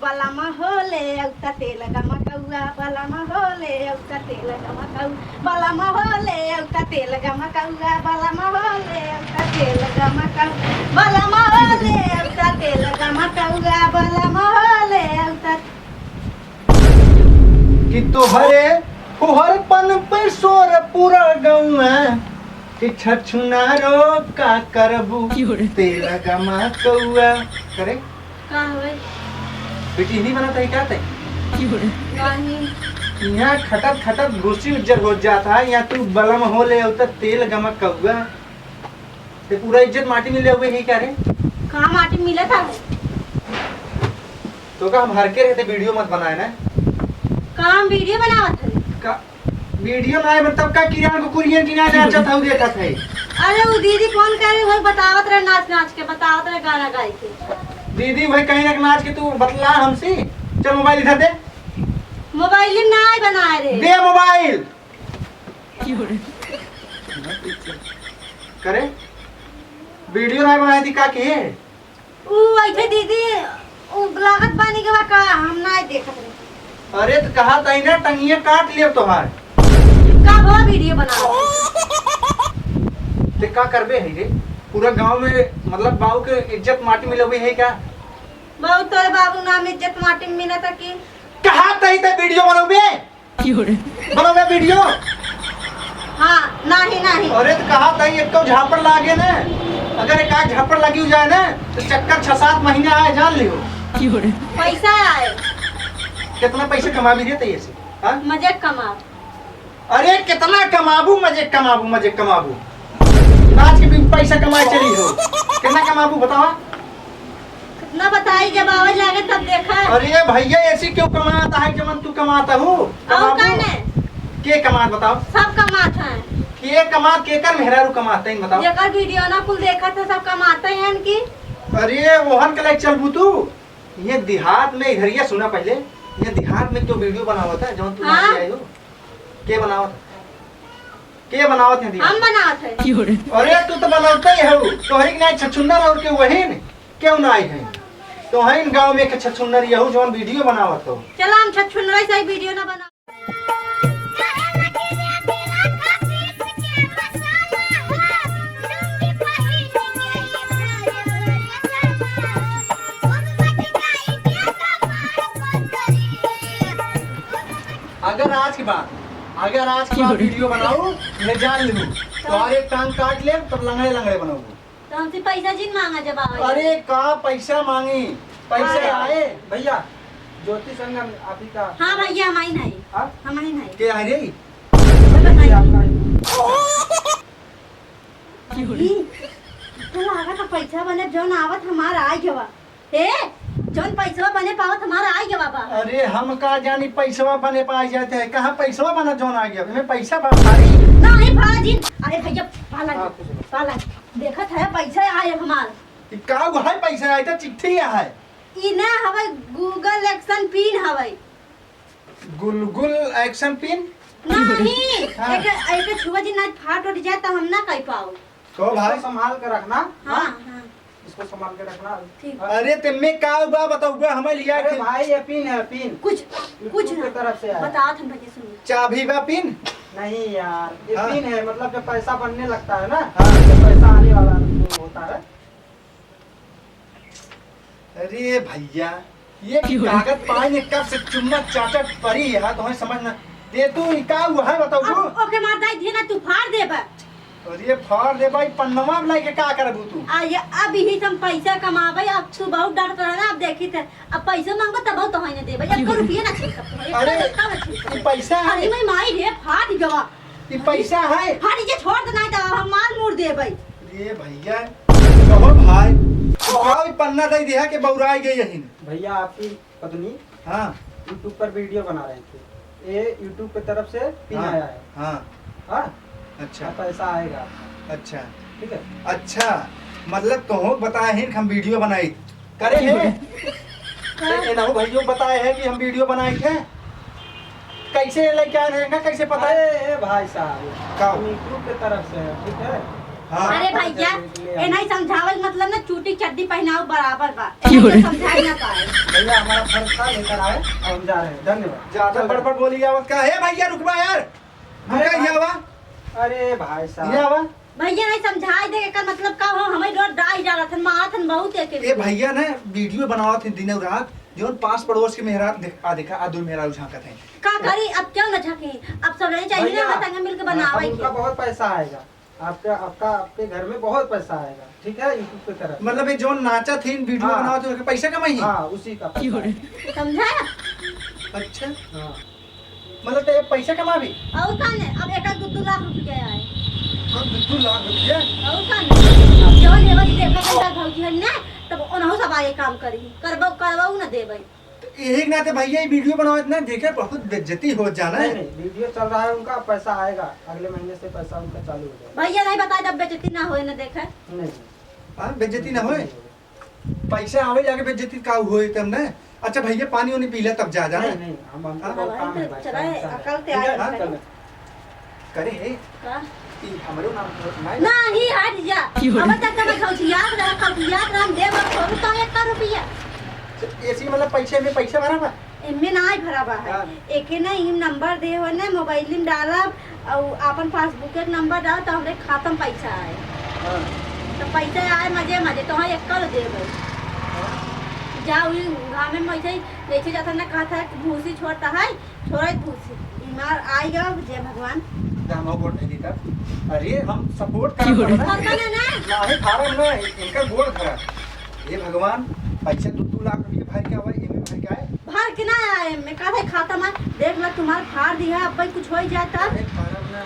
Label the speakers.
Speaker 1: बलमा होले औता तेल गमकौआ बलमा होले औता तेल गमकौ बलमा होले औता तेल गमकौआ बलमा होले औता तेल गमकौ बलमा होले औता तेल गमकौआ बलमा होले औता
Speaker 2: कि तोहरे फुहरपन पे सोर पूरा गौआ कि छछुनारो का करबू तेल गमा कौआ करे
Speaker 1: का होय
Speaker 2: बेटी नहीं बनाता है क्या तय
Speaker 1: नहीं
Speaker 2: यहाँ खटक खटक घुसी उज्जर हो जाता है यहाँ तू बलम हो ले उतर तेल गमा कौआ ते पूरा इज्जत माटी में ले हुए ही क्या रे
Speaker 1: कहाँ माटी मिला था
Speaker 2: तो का हम हर के रहते वीडियो मत बनाए ना
Speaker 1: कहाँ वीडियो बनावत है
Speaker 2: का वीडियो ना मतलब का किरान को कुरियन की ना नाचत हूं देखत है
Speaker 1: अरे वो दीदी फोन करे वो बतावत रहे नाच नाच के बतावत रहे गाना गाय के
Speaker 2: दीदी भाई कहीं ना नाच के तू बतला हमसे चल मोबाइल इधर दे
Speaker 1: मोबाइल में ना बनाए रे
Speaker 2: दे मोबाइल करे वीडियो ना बनाई थी का के
Speaker 1: ऊ ऐसे दीदी ऊ लागत बानी के बा का हम ना देखत रहे
Speaker 2: अरे तो कहा तई ना टंगिया काट लियो तोहार
Speaker 1: का वो वीडियो बना
Speaker 2: ते का करबे है रे पूरा गांव में मतलब बाबू के इज्जत माटी में लबे है क्या
Speaker 1: बहुत तोरे बाबू नाम इज्जत माटी में मिला था कि
Speaker 2: कहा तई ते वीडियो बनोबे बनोबे वीडियो
Speaker 1: हां नहीं नहीं
Speaker 2: अरे तो कहा तई एक तो झापड़ लागे ना अगर एक आग झापड़ लगी हो जाए ना तो चक्कर 6-7 महीने आए जान लियो
Speaker 1: पैसा आए
Speaker 2: कितना पैसे कमा भी देते ऐसे हां
Speaker 1: मजे कमा
Speaker 2: अरे कितना कमाबू मजे कमाबू नाच के भी पैसा कमाए चली हो कितना कमाबू बताओ
Speaker 1: कितना बताई जब आवाज लागे तब देखा
Speaker 2: अरे भैया ऐसे क्यों कमाता है जब तू कमाता हो
Speaker 1: और कहने
Speaker 2: के कमात बताओ
Speaker 1: सब कमात है
Speaker 2: के कमात के कर मेहरारू कमाते हैं बताओ
Speaker 1: जेकर वीडियो ना कुल देखा था सब कमाते हैं कि
Speaker 2: अरे मोहन के लायक चलबू तू ये देहात में इधर ये सुना पहले ये देहात में क्यों वीडियो बनावत है जब तू
Speaker 1: हाँ?
Speaker 2: नाच के आई हो के बनावत के बनावत है
Speaker 1: हम बनावत है
Speaker 2: अरे तू तो बनावता ही हो तो है कि नहीं छछुन्नर और के वही न क्यों ना आई है तो है इन गांव में के छछुन्नर यहू जोन वीडियो बनावत हो
Speaker 1: चला हम छछुनरा से वीडियो ना बना
Speaker 2: अगर आज की बात वीडियो बनाऊ मैं जान लूं तो और एक टांग काट ले तब लंगड़े लंगड़े बनाऊंगा
Speaker 1: तो हमसे पैसा जिन मांगा जब आवे
Speaker 2: अरे कहाँ पैसा मांगी पैसे आए
Speaker 3: भैया ज्योति संगम आप ही का
Speaker 1: हाँ भैया हमारी नहीं
Speaker 3: हाँ?
Speaker 1: हमारी नहीं
Speaker 2: के आ रे
Speaker 1: तो लागा तो पैसा बने जो आवत हमारा आई जवा ए जोन पैसा बने पावत हमारा आई जवा बा
Speaker 2: अरे हम का जानी पैसा बने पाए जाते हैं कहाँ पैसा बना जोन आ गया मैं पैसा भारी
Speaker 1: नहीं भाजी अरे भैया पाला देखत है पैसा आए हमार
Speaker 2: का है पैसा आया था चिट्ठी है
Speaker 1: इने हवे गूगल एक्शन पिन हवे
Speaker 2: गुलगुल एक्शन पिन
Speaker 1: नहीं
Speaker 2: हाँ।
Speaker 1: एक छुआ जी ना फाट उठ जाए तो हम ना कह पाओ
Speaker 2: तो भाई
Speaker 3: इसको संभाल के रखना
Speaker 1: हाँ हाँ
Speaker 3: इसको संभाल के रखना
Speaker 1: ठीक
Speaker 2: अरे तुमने का बा बताओ हमें लिया
Speaker 3: अरे
Speaker 2: के
Speaker 3: भाई ये पिन है पिन
Speaker 1: कुछ कुछ
Speaker 3: की तरफ से है
Speaker 1: बताओ तुम भैया सुनिए
Speaker 2: चाबी बा पिन
Speaker 3: नहीं यार ये
Speaker 2: हाँ।
Speaker 3: पिन है मतलब जब पैसा बनने लगता है ना
Speaker 2: हाँ।
Speaker 3: जब पैसा आने वाला तो होता है
Speaker 2: अरे भैया ये कागज पाए कब से चुम्मा चाचट परी है तुम्हें समझना दे तू का हुआ है बताओ
Speaker 1: ओके मार दाई थे ना तू फाड़ दे बा
Speaker 2: अरे फाड़ दे भाई पन्नमा में लाके का करबू तू
Speaker 1: ये अब ही हम पैसा कमाबे अब तू बहुत डरत रहे ना अब देखी थे अब पैसा मांगो तब बहुत तो नहीं देबे 1 रुपया ना छिल सकते
Speaker 2: अरे ये पैसा
Speaker 1: अरे
Speaker 2: है
Speaker 1: मैं माई रे फाड़ जवा
Speaker 2: ये पैसा है
Speaker 1: फाड़ जे छोड़ दे नहीं तो हम मार मुड़ देबे
Speaker 2: अरे भैया कहो भाई तो पन्ना दे दिया के बौराई गई यही
Speaker 3: भैया आपकी पत्नी
Speaker 2: हाँ
Speaker 3: यूट्यूब पर वीडियो बना रहे थे ये यूट्यूब की तरफ से पिन
Speaker 2: हाँ,
Speaker 3: आया है
Speaker 2: हाँ
Speaker 3: हाँ
Speaker 2: अच्छा
Speaker 3: अब पैसा आएगा
Speaker 2: अच्छा
Speaker 3: ठीक है
Speaker 2: अच्छा मतलब तो बताए हैं कि हम वीडियो बनाए करे हैं ना भैया बताए हैं कि हम वीडियो बनाए थे कैसे लेके आए हैं कैसे पता है
Speaker 3: अरे भाई साहब
Speaker 2: का?
Speaker 3: हम यूट्यूब की तरफ से है ठीक है
Speaker 2: हाँ।
Speaker 1: अरे भैया ए नहीं समझावे के मतलब ना चूटी चड्डी पहनाओ बराबर बा समझाई ना पाए।
Speaker 3: भैया हमारा फर्ज था, लेकर आए, अब हम जा रहे हैं। धन्यवाद।
Speaker 2: ज्यादा बड़बड़ बोली आवत का है भैया, रुकवा यार।
Speaker 3: अरे
Speaker 2: रुका ये आवा,
Speaker 3: अरे भाई
Speaker 2: ये
Speaker 3: साहब,
Speaker 2: आवा।
Speaker 1: भैया नहीं समझाई दे का मतलब का हो, हमें रोड डाई जा रहा था मारथन बहुत है
Speaker 2: ए भैया ने वीडियो बनावत थे दिन और रात, जोन पास पड़ोस के मेहराब देखा आ दो मेहराब झांकत है।
Speaker 1: का करी अब क्यों न झके, अब सब रहे चाहिए ना हम संग मिलके
Speaker 3: अब
Speaker 1: बनावे
Speaker 3: उनका
Speaker 1: के।
Speaker 3: बहुत पैसा आएगा, आपके घर में बहुत पैसा आएगा, ठीक है, यूट्यूब की तरफ।
Speaker 2: मतलब ये जोन नाचा थी वीडियो
Speaker 3: हाँ।
Speaker 2: बनावत थे, पैसा कमाई है।
Speaker 3: हाँ, उसी का पैसा है।
Speaker 1: समझाया
Speaker 2: अच्छा,
Speaker 3: हाँ।
Speaker 2: मतलब तो ये पैसा कमावी
Speaker 1: और का ने अब 1-2 लाख रुपया आए
Speaker 2: कब 2 लाख रुपया।
Speaker 1: और का ने जो लेवा देखा का भौजी है ना तब ओनहु सब आए काम करी करबो ना देबै।
Speaker 2: एक ना तो भैया ये वीडियो बनावत ना देखे बहुत बेइज्जती हो जाना
Speaker 3: नहीं
Speaker 2: है।
Speaker 3: नहीं, वीडियो चल रहा है उनका, पैसा आएगा, अगले महीने से पैसा उनका चालू हो जाएगा।
Speaker 1: भैया नहीं बताए तब बेइज्जती ना होए ना देखे।
Speaker 3: नहीं
Speaker 2: हाँ बेइज्जती ना होए, पैसा आवे जाके बेइज्जती का होए तब ना। अच्छा भैया पानी उन्हें पीला तब जा जाना
Speaker 3: नहीं नहीं, हमको
Speaker 2: हाँ,
Speaker 3: बहुत काम है भाई।
Speaker 1: चला अकल ते
Speaker 2: ठीक है,
Speaker 1: आए
Speaker 2: हाँ,
Speaker 3: चलो।
Speaker 2: करे है
Speaker 1: का
Speaker 2: ई हमरो नाम नहीं
Speaker 1: नहीं हट जा अब तक मैं खौची याद रह देव और तो 1 रुपया
Speaker 2: ऐसी मतलब पैसे में पैसा भरा बा।
Speaker 1: एमे नाय भराबा है।
Speaker 2: हाँ।
Speaker 1: एके ना इम नंबर दे हो ना मोबाइल में डालब और अपन पासबुक के नंबर डाल तो हमरे खाता में पैसा आए।
Speaker 2: हाँ।
Speaker 1: तो पैसा आए मजे मजे तो 1 कर देबै। जाओ ई गांव में ऐसे जैसे जाता ना कहता है कि भूसी छोड़ता है छोड़े भूसी बीमार आएगा जय भगवान।
Speaker 2: दामो वोट नहीं देता। अरे हम सपोर्ट कर रहे
Speaker 1: पता
Speaker 2: हैं
Speaker 1: ना
Speaker 2: ना है फारम ना इनका वोट खरा। ये भगवान पैसा 2 लाख रुपये भर के आवे एमे भर के आए।
Speaker 1: भर के ना आए मैं कहता खाता में देख ला तुम्हारा फाड़ दिया अब भाई कुछ हो जाता।
Speaker 2: अरे फारम ना